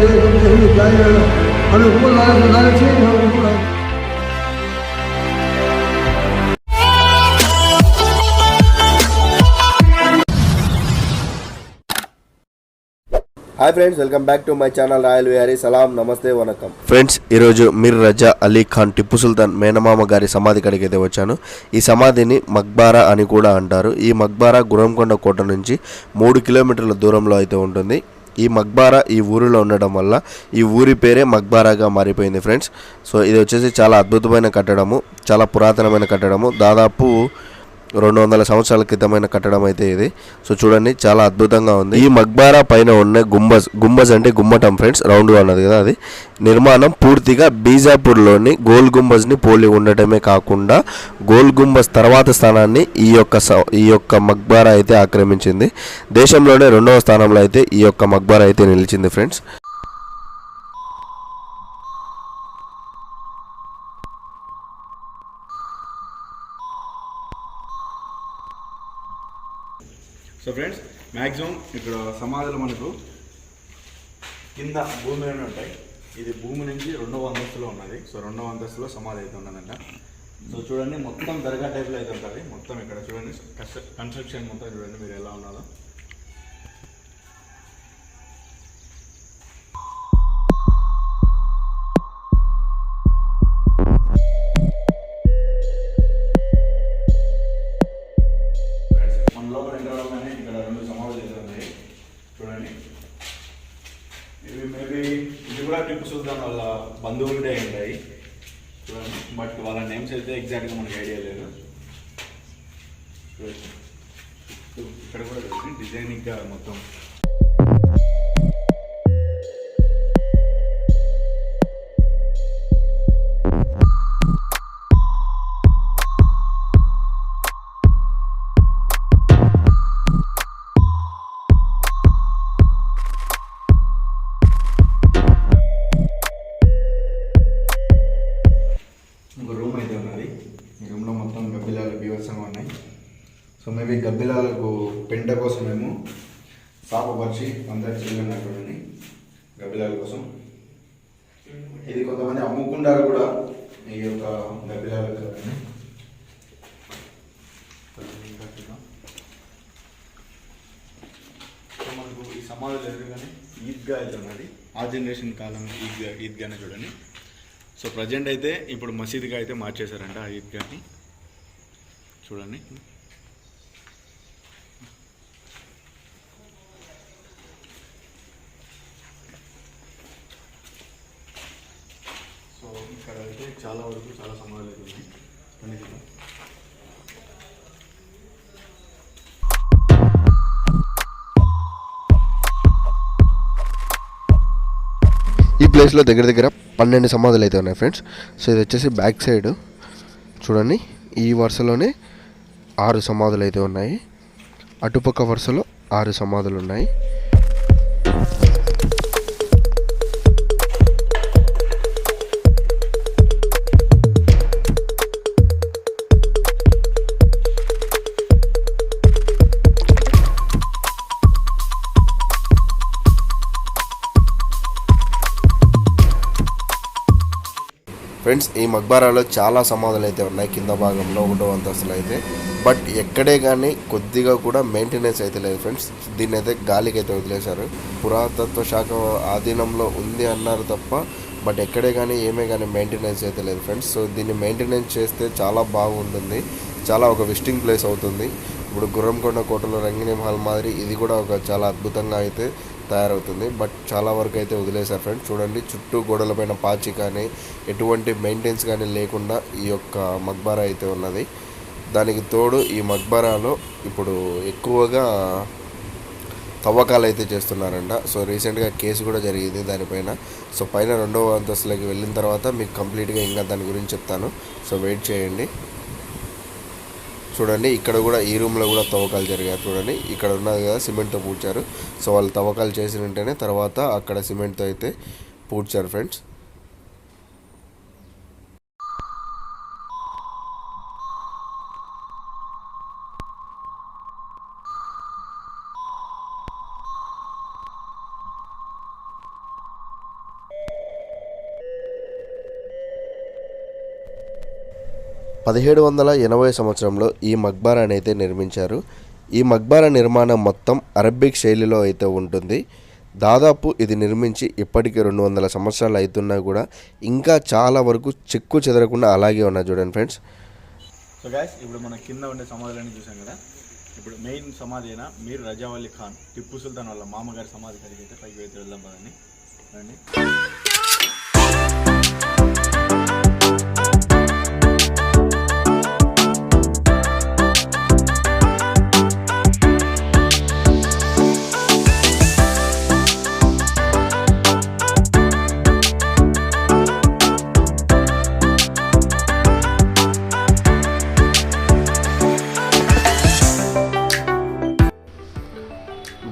Hi friends, welcome back to my channel royal Vihari. సలాం, నమస్తే, వనకం ఫ్రెండ్స్. ఈరోజు మీర్ రజా అలీ ఖాన్ టిప్పు సుల్తాన్ మేనమామ గారి సమాధి కాడికి అయితే వచ్చాను. ఈ సమాధిని మక్బారా అని కూడా అంటారు. ఈ మక్బారా గుర్రంకొండ కోట నుంచి 3 కిలోమీటర్ల దూరంలో అయితే ఉంటుంది. ఈ మక్బారా ఈ ఊరిలో ఉండడం వల్ల ఈ ఊరి పేరే మక్బారాగా మారిపోయింది ఫ్రెండ్స్. సో ఇది వచ్చేసి చాలా అద్భుతమైన కట్టడము, చాలా పురాతనమైన కట్టడము. దాదాపు 200 సంవత్సరాల క్రితమైన కట్టడం అయితే ఇది. సో చూడండి, చాలా అద్భుతంగా ఉంది. ఈ మక్బారా పైన ఉన్న గుంబజ్ అంటే గుమ్మటం ఫ్రెండ్స్, రౌండ్గా ఉన్నది కదా, అది నిర్మాణం పూర్తిగా బీజాపూర్లోని గోల్ గుంబజ్ని పోలి ఉండటమే కాకుండా గోల్ గుంబజ్ తర్వాత స్థానాన్ని ఈ యొక్క మక్బారా అయితే ఆక్రమించింది. దేశంలోనే 2వ స్థానంలో అయితే ఈ యొక్క మక్బారా అయితే నిలిచింది ఫ్రెండ్స్. సో ఫ్రెండ్స్, మ్యాక్సిమం ఇక్కడ సమాధులు మనకు కింద భూమిలోనే ఉంటాయి. ఇది భూమి నుంచి 2వ అంతస్తులో ఉన్నది. సో 2వ అంతస్తులో సమాధి అయితే ఉన్నదంట. సో చూడండి, మొత్తం దర్గా టైప్లో అయితే ఉంటుంది. మొత్తం ఇక్కడ చూడండి, కన్స్ట్రక్షన్ మొత్తం చూడండి మీరు ఎలా ఉన్నదో. ఇక్కడ 2 సమాధులు అయితే ఉన్నాయి చూడండి. ఇది కూడా టిప్పు సుల్తాన్ వాళ్ళ బంధువులే ఉంటాయి చూడండి. బట్ వాళ్ళ నేమ్స్ అయితే ఎగ్జాక్ట్గా మనకి ఐడియా లేదు. ఇక్కడ కూడా చూడండి, డిజైనింగ్గా మొత్తం. ఒక రూమ్ అయితే ఉన్నది. ఈ రూమ్లో మొత్తం గబ్బిలాలు బీభత్సంగా ఉన్నాయి. సో మేబీ గబ్బిలాలకు పెంట కోసం మేము సాపపరిచి అంతా చిన్నటువంటి గబ్బిలాల కోసం. ఇది కొంతమంది అమ్ముకుంటారు కూడా ఈ యొక్క గబ్బిలాలకు. సో మనకు ఈ సమాధులు ఎదురుగానే ఈద్గా అయితే ఉన్నది. ఆ జనరేషన్ కాలం ఈద్గానే చూడండి. సో ప్రజెంట్ అయితే ఇప్పుడు మసీదుగా అయితే మార్చేశారంట ఆ ఈద్గాని చూడండి. సో ఇక్కడ అయితే చాలా వరకు చాలా సమాధాలు అయితే ఉన్నాయి. ఈ ప్లేస్లో దగ్గర 12 సమాధులు అయితే ఉన్నాయి ఫ్రెండ్స్. సో ఇది వచ్చేసి బ్యాక్ సైడ్ చూడండి. ఈ వరుసలోనే 6 సమాధులు అయితే ఉన్నాయి. అటుపక్క వరుసలో 6 సమాధులు ఉన్నాయి. ఫ్రెండ్స్, ఈ మక్బారాలో చాలా సమాధులు అయితే ఉన్నాయి కింద భాగంలో 1వ అంతస్తులో అయితే. బట్ ఎక్కడే కానీ కొద్దిగా కూడా మెయింటెనెన్స్ అయితే లేదు ఫ్రెండ్స్. దీన్ని అయితే గాలికి అయితే వదిలేశారు. పురాతత్వ శాఖ ఆధీనంలో ఉంది అన్నారు తప్ప బట్ ఎక్కడే కానీ ఏమే కానీ మెయింటెనెన్స్ అయితే లేదు ఫ్రెండ్స్. సో దీన్ని మెయింటెనెన్స్ చేస్తే చాలా బాగుంటుంది, చాలా ఒక విజిటింగ్ ప్లేస్ అవుతుంది. ఇప్పుడు గుర్రంకొండ కోటలో రంగిని మహల్ మాదిరి ఇది కూడా ఒక చాలా అద్భుతంగా అయితే తయారవుతుంది. బట్ చాలా వరకు అయితే వదిలేశారు ఫ్రెండ్స్. చూడండి, చుట్టూ గోడలపైన పాచి కానీ ఎటువంటి మెయింటెనెన్స్ కానీ లేకుండా ఈ యొక్క మక్బారా అయితే ఉన్నది. దానికి తోడు ఈ మక్బారాలో ఇప్పుడు ఎక్కువగా తవ్వకాలు అయితే చేస్తున్నారంట. సో రీసెంట్గా కేసు కూడా జరిగింది దానిపైన. సో పైన 2వ అంతస్తులోకి వెళ్ళిన తర్వాత మీకు కంప్లీట్గా ఇంకా దాని గురించి చెప్తాను. సో వెయిట్ చేయండి. చూడండి, ఇక్కడ కూడా ఈ రూమ్లో కూడా తవ్వకాలు జరిగాయి. చూడండి, ఇక్కడ ఉన్నది కదా సిమెంట్తో పూడ్చారు. సో వాళ్ళు తవ్వకాలు చేసిన వెంటనే తర్వాత అక్కడ సిమెంట్తో అయితే పూడ్చారు ఫ్రెండ్స్. 1780 సంవత్సరంలో ఈ మక్బరాని అయితే నిర్మించారు. ఈ మక్బరా నిర్మాణం మొత్తం అరబిక్ శైలిలో అయితే ఉంటుంది. దాదాపు ఇది నిర్మించి ఇప్పటికి 200 సంవత్సరాలు అవుతున్నా కూడా ఇంకా చాలా వరకు చెక్కు చెదరకుండా అలాగే ఉన్నాయి చూడండి ఫ్రెండ్స్. సో గైస్, ఇప్పుడు మన కింద ఉండే సమాధులన్నీ చూసాం కదా. ఇప్పుడు మెయిన్ సమాధి అయినా మీర్ రజావల్లి ఖాన్, టిప్పు సుల్తాన్ వాళ్ళ మామగారి సమాధి కలిగి అయితే పైకి అయితే వెళ్దాం పదండి. రండి.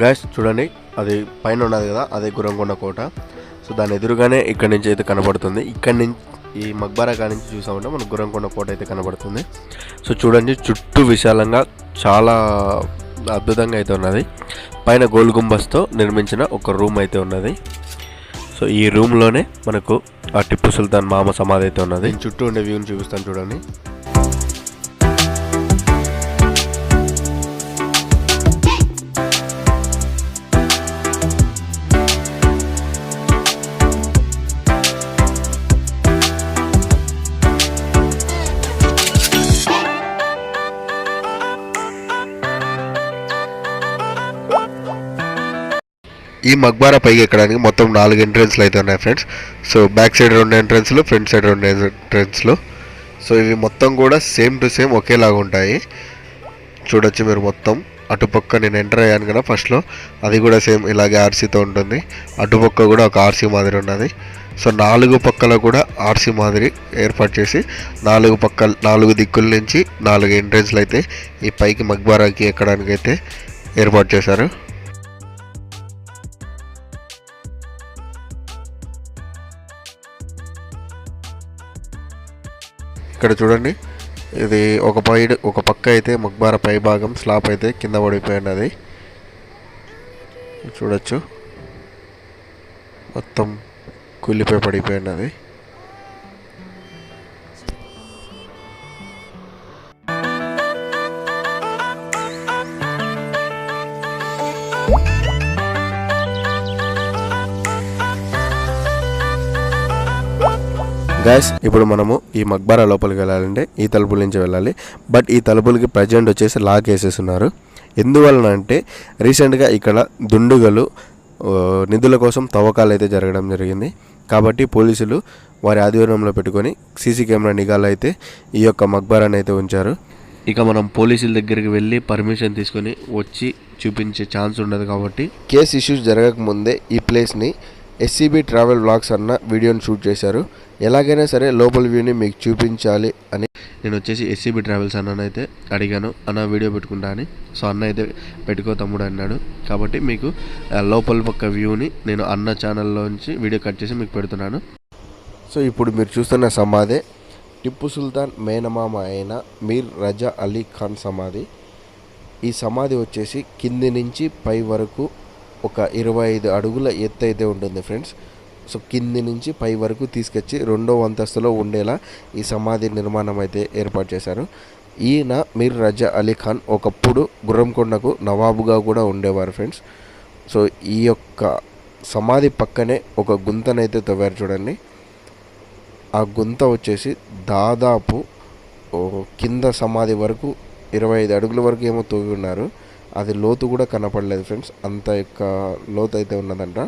గాయస్ చూడండి, అది పైన ఉన్నది కదా, అదే గుర్రంకొండ కోట. సో దాని ఎదురుగానే ఇక్కడ నుంచి అయితే కనబడుతుంది. ఇక్కడ నుంచి ఈ మక్బరా కాడ నుంచి చూసామంటే మనకు గుర్రంకొండ కోట అయితే కనబడుతుంది. సో చూడండి, చుట్టూ విశాలంగా చాలా అద్భుతంగా అయితే ఉన్నది. పైన గోల్ గుంబస్తో నిర్మించిన ఒక రూమ్ అయితే ఉన్నది. సో ఈ రూమ్లోనే మనకు ఆ టిప్పు సుల్తాన్ మామ సమాధి అయితే ఉన్నది. చుట్టూ ఉండే వ్యూని చూపిస్తాను చూడండి. ఈ మక్బారా పైకి ఎక్కడానికి మొత్తం 4 ఎంట్రన్స్లు అయితే ఉన్నాయి ఫ్రెండ్స్. సో బ్యాక్ సైడ్ 2 ఎంట్రన్స్లు, ఫ్రంట్ సైడ్ 2 ఎంట్రన్స్లు. సో ఇవి మొత్తం కూడా సేమ్ టు సేమ్ ఒకేలాగా ఉంటాయి. చూడొచ్చు మీరు మొత్తం. అటుపక్క నేను ఎంటర్ అయ్యాను కదా ఫస్ట్లో, అది కూడా సేమ్ ఇలాగే ఆర్సీతో ఉంటుంది. అటుపక్క కూడా ఒక ఆర్సీ మాదిరి ఉన్నది. సో 4 పక్కల కూడా ఆర్సీ మాదిరి ఏర్పాటు చేసి 4 దిక్కుల నుంచి 4 ఎంట్రన్స్లు అయితే ఈ పైకి మక్బారాకి ఎక్కడానికి అయితే ఏర్పాటు చేశారు. ఇక్కడ చూడండి, ఇది ఒక పక్క అయితే మక్బారా పై భాగం స్లాబ్ అయితే కింద పడిపోయినది. చూడొచ్చు, మొత్తం కూలిపోయి పడిపోయినది. గాయస్, ఇప్పుడు మనము ఈ మక్బారా లోపలికి వెళ్ళాలంటే ఈ తలుపుల నుంచి వెళ్ళాలి. బట్ ఈ తలుపులకి ప్రజెంట్ వచ్చేసి లాక్ వేసేస్తున్నారు. ఎందువలన అంటే రీసెంట్గా ఇక్కడ దుండుగలు నిధుల కోసం తవ్వకాలు అయితే జరగడం జరిగింది. కాబట్టి పోలీసులు వారి ఆధ్వర్యంలో పెట్టుకొని సీసీ కెమెరా నిఘాలు అయితే ఈ యొక్క మక్బారాని అయితే ఉంచారు. ఇక మనం పోలీసుల దగ్గరికి వెళ్ళి పర్మిషన్ తీసుకొని వచ్చి చూపించే ఛాన్స్ ఉండదు. కాబట్టి కేసు ఇష్యూస్ జరగకముందే ఈ ప్లేస్ని ఎస్సీబీ ట్రావెల్ వ్లాగ్స్ అన్న వీడియోని షూట్ చేశారు. ఎలాగైనా సరే లోపల వ్యూని మీకు చూపించాలి అని నేను వచ్చేసి ఎస్సీబీ ట్రావెల్స్ అన్ననైతే అడిగాను, అన్న వీడియో పెట్టుకుంటా అని. సో అన్న అయితే పెట్టుకో తమ్ముడు అన్నాడు. కాబట్టి మీకు లోపల పక్క వ్యూని నేను అన్న ఛానల్లోంచి వీడియో కట్ చేసి మీకు పెడుతున్నాను. సో ఇప్పుడు మీరు చూస్తున్న సమాధి టిప్పు సుల్తాన్ మేనమామ అయిన మీర్ రజా అలీ ఖాన్ సమాధి. ఈ సమాధి వచ్చేసి కింది నుంచి పై వరకు ఒక 25 అడుగుల ఎత్తు అయితే ఉంటుంది ఫ్రెండ్స్. సో కింది నుంచి పై వరకు తీసుకొచ్చి 2వ అంతస్తులో ఉండేలా ఈ సమాధి నిర్మాణం అయితే ఏర్పాటు చేశారు. ఈయన మీర్ రజా అలీ ఖాన్ ఒకప్పుడు గుర్రంకొండకు నవాబుగా కూడా ఉండేవారు ఫ్రెండ్స్. సో ఈ యొక్క సమాధి పక్కనే ఒక గుంతనైతే తవ్వారు చూడండి. ఆ గుంత వచ్చేసి దాదాపు కింద సమాధి వరకు 25 అడుగుల వరకు ఏమో తవ్వి ఉన్నారు. అది లోతు కూడా కనపడలేదు ఫ్రెండ్స్, అంత యొక్క లోతు అయితే ఉన్నదంట.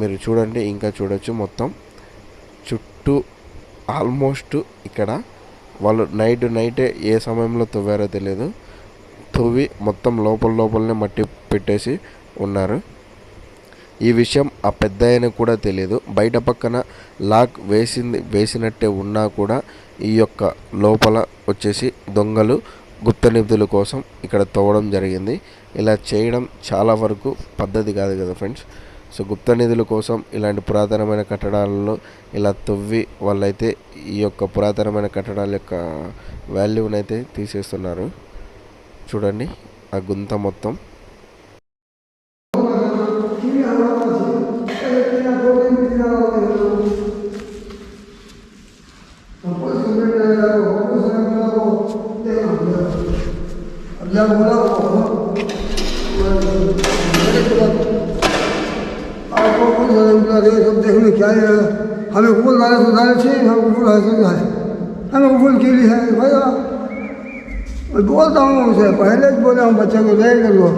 మీరు చూడండి, ఇంకా చూడొచ్చు మొత్తం చుట్టూ ఆల్మోస్ట్ ఇక్కడ వాళ్ళు నైటే ఏ సమయంలో తవ్వారో తెలియదు, తవ్వి మొత్తం లోపలనే మట్టి పెట్టేసి ఉన్నారు. ఈ విషయం ఆ పెద్ద ఆయనకు కూడా తెలియదు. బయట పక్కన లాక్ వేసినట్టే ఉన్నా కూడా ఈ యొక్క లోపల వచ్చేసి దొంగలు గుప్త నిధుల కోసం ఇక్కడ తవ్వడం జరిగింది. ఇలా చేయడం చాలా వరకు పద్ధతి కాదు కదా ఫ్రెండ్స్. సో గుప్త నిధుల కోసం ఇలాంటి పురాతనమైన కట్టడాలలో ఇలా తవ్వి వాళ్ళైతే ఈ యొక్క పురాతనమైన కట్టడాల యొక్క వాల్యూని అయితే తీసేస్తున్నారు. చూడండి ఆ గుంత మొత్తం. या बोला आपको कौन सा सब देखने क्या है हमें कबूल गाने सुधारे थे हम कबूल हासिल है हमें कबूल के लिए है भैया मैं बोलता हूँ उसे पहले बोले हम बच्चे को दे कर लो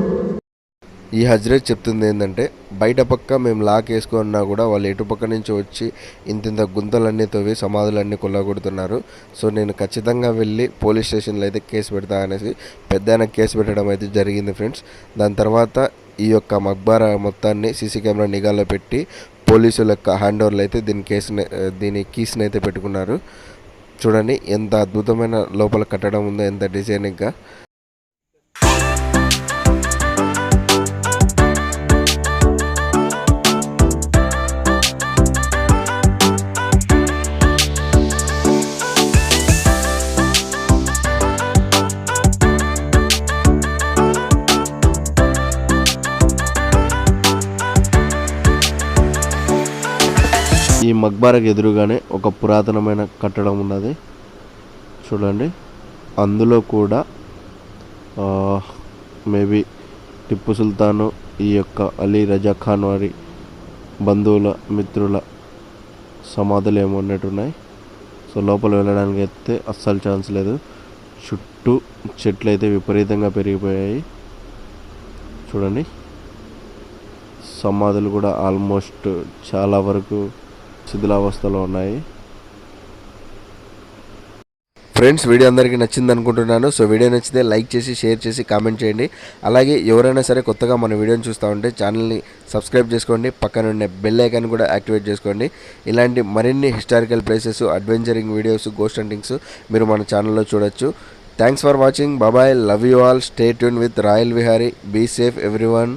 ఈ హజ్రత్ చెప్తుంది ఏంటంటే బయట పక్క మేము లాక్ వేసుకున్నా కూడా వాళ్ళు ఎటుపక్క నుంచి వచ్చి ఇంత గుంతలన్నీ తవ్వి సమాధులన్నీ కొల్లగొడుతున్నారు. సో నేను ఖచ్చితంగా వెళ్ళి పోలీస్ స్టేషన్లో అయితే కేసు పెడతా అనేసి పెద్ద కేసు పెట్టడం అయితే జరిగింది ఫ్రెండ్స్. దాని తర్వాత ఈ యొక్క మక్బారా మొత్తాన్ని సీసీ కెమెరా నిఘాలో పెట్టి పోలీసుల యొక్క హ్యాండ్ ఓవర్లు అయితే దీని కీస్ని అయితే పెట్టుకున్నారు. చూడండి ఎంత అద్భుతమైన లోపల కట్టడం ఉందో, ఎంత డిజైనింగ్గా. ఈ మక్బారాకి ఎదురుగానే ఒక పురాతనమైన కట్టడం ఉన్నది చూడండి. అందులో కూడా మేబీ టిప్పు సుల్తాను, ఈ యొక్క అలీ రజా ఖాన్ వారి బంధువుల మిత్రుల సమాధులు ఏమో ఉన్నట్టున్నాయి. సో లోపల వెళ్ళడానికి అయితే అస్సలు ఛాన్స్ లేదు. చుట్టూ చెట్లు అయితే విపరీతంగా పెరిగిపోయాయి చూడండి. సమాధులు కూడా ఆల్మోస్ట్ చాలా వరకు శిథిలావస్థలో ఉన్నాయి. ఫ్రెండ్స్, వీడియో అందరికీ నచ్చింది అనుకుంటున్నాను. సో వీడియో నచ్చితే లైక్ చేసి, షేర్ చేసి, కామెంట్ చేయండి. అలాగే ఎవరైనా సరే కొత్తగా మన వీడియోని చూస్తూ ఉంటే ఛానల్ని సబ్స్క్రైబ్ చేసుకోండి. పక్కన ఉండే బెల్ ఐకాన్ కూడా యాక్టివేట్ చేసుకోండి. ఇలాంటి మరిన్ని historical places, adventuring videos, ghost huntings మీరు మన ఛానల్లో చూడొచ్చు. Thanks for watching. Bye, love you all. Stay tune with Royal Vihari. Be safe everyone.